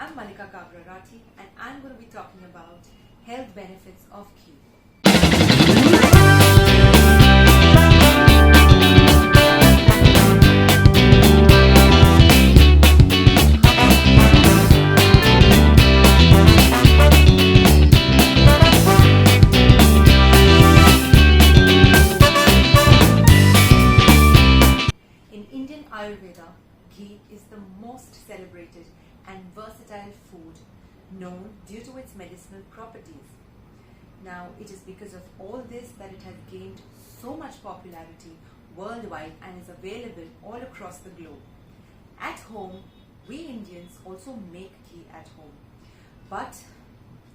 I'm Malika Kabrarati and I'm going to be talking about health benefits of ghee. In Indian Ayurveda, ghee is the most celebrated and versatile food known due to its medicinal properties. Now, it is because of all this that it has gained so much popularity worldwide and is available all across the globe. At home, we Indians also make ghee at home. But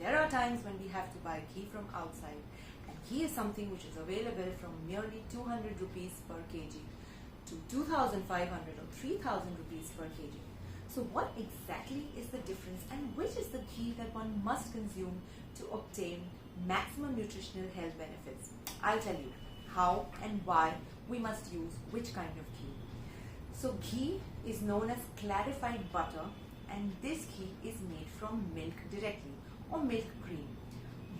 there are times when we have to buy ghee from outside, and ghee is something which is available from merely 200 rupees per kg to 2,500 or 3,000 rupees per kg. So what exactly is the difference, and which is the ghee that one must consume to obtain maximum nutritional health benefits? I'll tell you how and why we must use which kind of ghee. So ghee is known as clarified butter, and this ghee is made from milk directly or milk cream.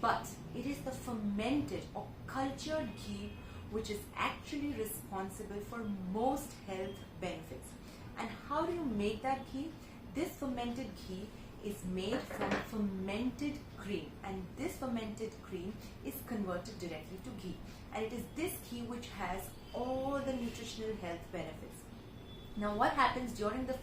But it is the fermented or cultured ghee which is actually responsible for most health benefits. And how do you make that ghee? This fermented ghee is made from fermented cream, and this fermented cream is converted directly to ghee, and it is this ghee which has all the nutritional health benefits. Now, what happens during the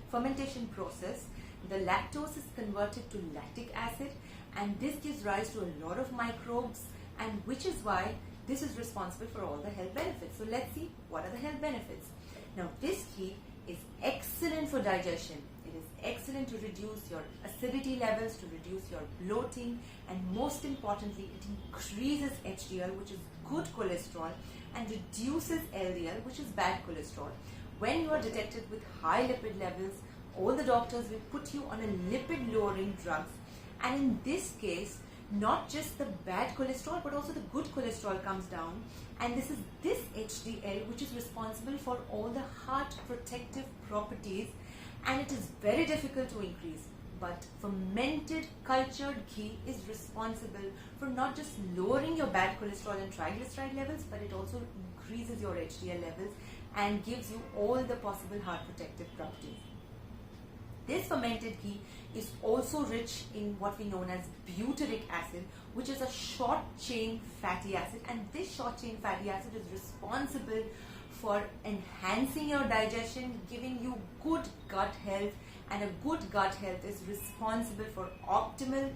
fermentation process? The lactose is converted to lactic acid, and this gives rise to a lot of microbes, and which is why this is responsible for all the health benefits. So let's see what are the health benefits. Now, this ghee is excellent for digestion. It is excellent to reduce your acidity levels, to reduce your bloating, and most importantly, it increases HDL, which is good cholesterol, and reduces LDL, which is bad cholesterol. When you are detected with high lipid levels, all the doctors will put you on a lipid lowering drugs, and in this case, not just the bad cholesterol but also the good cholesterol comes down, and this is this HDL which is responsible for all the heart protective properties, and it is very difficult to increase. But fermented cultured ghee is responsible for not just lowering your bad cholesterol and triglyceride levels, but it also increases your HDL levels and gives you all the possible heart protective properties. This fermented ghee is also rich in what we know as butyric acid, which is a short chain fatty acid, and this short chain fatty acid is responsible for enhancing your digestion, giving you good gut health, and a good gut health is responsible for optimal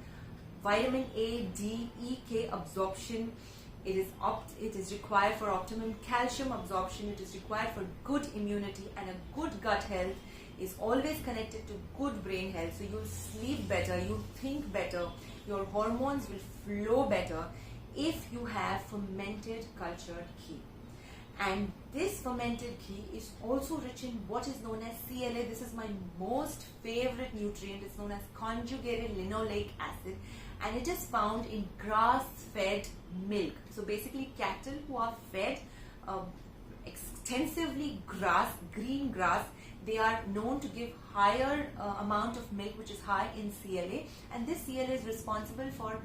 vitamin A, D, E, K absorption. It is required for optimum calcium absorption. It is required for good immunity, and a good gut health is always connected to good brain health. So you'll sleep better, you'll think better, your hormones will flow better if you have fermented cultured ghee. And this fermented ghee is also rich in what is known as CLA. This is my most favorite nutrient. It's known as conjugated linoleic acid, and it is found in grass-fed milk. So basically cattle who are fed extensively grass, green grass, they are known to give higher amount of milk which is high in CLA, and this CLA is responsible for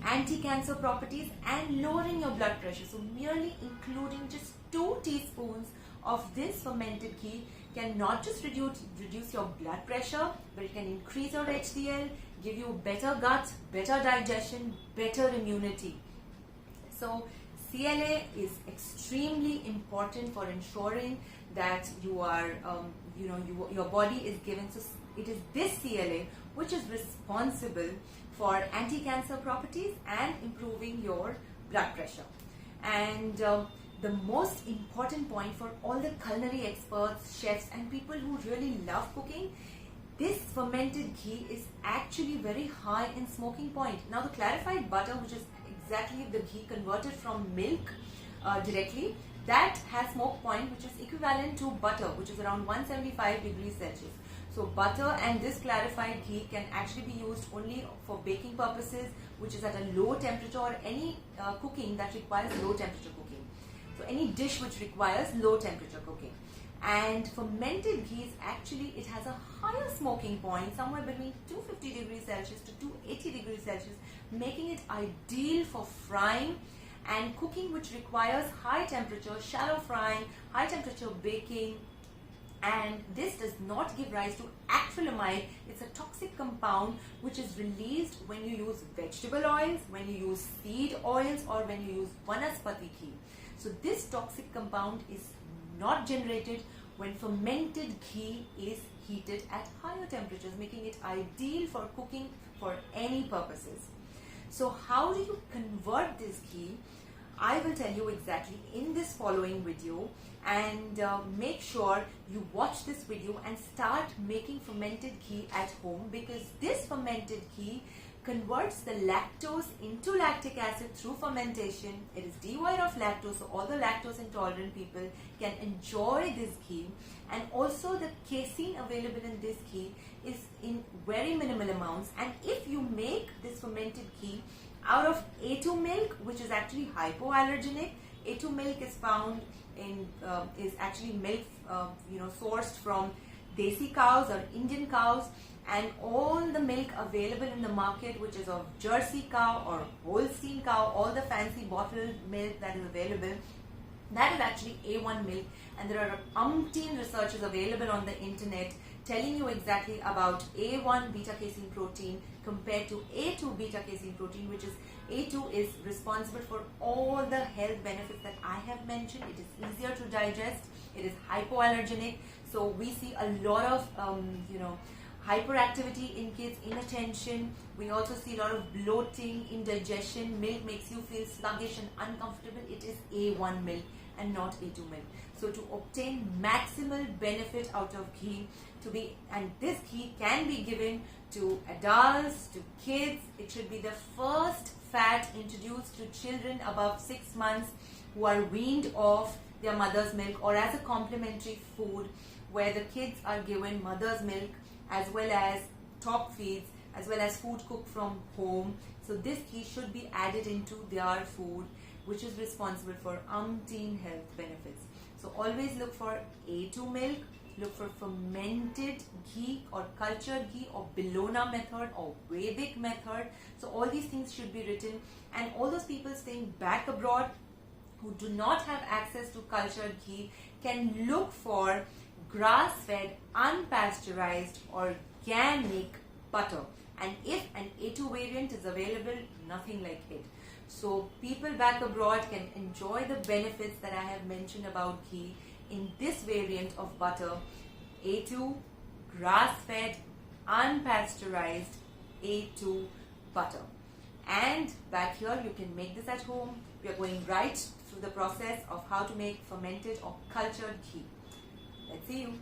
anti-cancer properties and lowering your blood pressure. So merely including just 2 teaspoons of this fermented ghee can not just reduce your blood pressure, but it can increase your HDL, give you better gut, better digestion, better immunity. So CLA is extremely important for ensuring that you are, your body is given. So it is this CLA which is responsible for anti-cancer properties and improving your blood pressure. And the most important point for all the culinary experts, chefs, and people who really love cooking, this fermented ghee is actually very high in smoking point. Now, the clarified butter, which is exactly the ghee converted from milk directly, that has smoke point which is equivalent to butter, which is around 175 degrees Celsius. So butter and this clarified ghee can actually be used only for baking purposes, which is at a low temperature, or any cooking that requires low temperature cooking. So any dish which requires low temperature cooking. And fermented ghees, actually it has a higher smoking point, somewhere between 250 degrees Celsius to 280 degrees Celsius, making it ideal for frying and cooking, which requires high temperature, shallow frying, high temperature baking. And this does not give rise to acrylamide. It's a toxic compound which is released when you use vegetable oils, when you use seed oils, or when you use vanaspati ghee. So this toxic compound is not generated when fermented ghee is heated at higher temperatures, making it ideal for cooking for any purposes. So how do you convert this ghee? I will tell you exactly in this following video, and make sure you watch this video and start making fermented ghee at home, because this fermented ghee converts the lactose into lactic acid through fermentation. It is devoid of lactose, so all the lactose intolerant people can enjoy this ghee. And also the casein available in this ghee is in very minimal amounts. And if you make this fermented ghee out of A2 milk, which is actually hypoallergenic, A2 milk is found in is actually milk sourced from Desi cows or Indian cows, and all the milk available in the market, which is of Jersey cow or Holstein cow, all the fancy bottled milk that is available, that is actually A1 milk. And there are umpteen researches available on the internet telling you exactly about A1 beta casein protein compared to A2 beta casein protein, which is A2 is responsible for all the health benefits that I have mentioned. It is easier to digest, it is hypoallergenic, so we see a lot of hyperactivity in kids, inattention. We also see a lot of bloating, indigestion. Milk makes you feel sluggish and uncomfortable. It is A1 milk and not A2 milk. So to obtain maximal benefit out of ghee, and this ghee can be given to adults, to kids. It should be the first fat introduced to children above 6 months who are weaned off their mother's milk, or as a complementary food where the kids are given mother's milk as well as top feeds, as well as food cooked from home. So this ghee should be added into their food, which is responsible for umpteen health benefits. So always look for A2 milk, look for fermented ghee or cultured ghee or Bologna method or Vedic method. So all these things should be written. And all those people staying back abroad who do not have access to cultured ghee can look for grass-fed, unpasteurized, organic butter. And if an A2 variant is available, nothing like it. So people back abroad can enjoy the benefits that I have mentioned about ghee in this variant of butter, A2 grass-fed, unpasteurized A2 butter. And back here you can make this at home. We are going right through the process of how to make fermented or cultured ghee. Let's see you.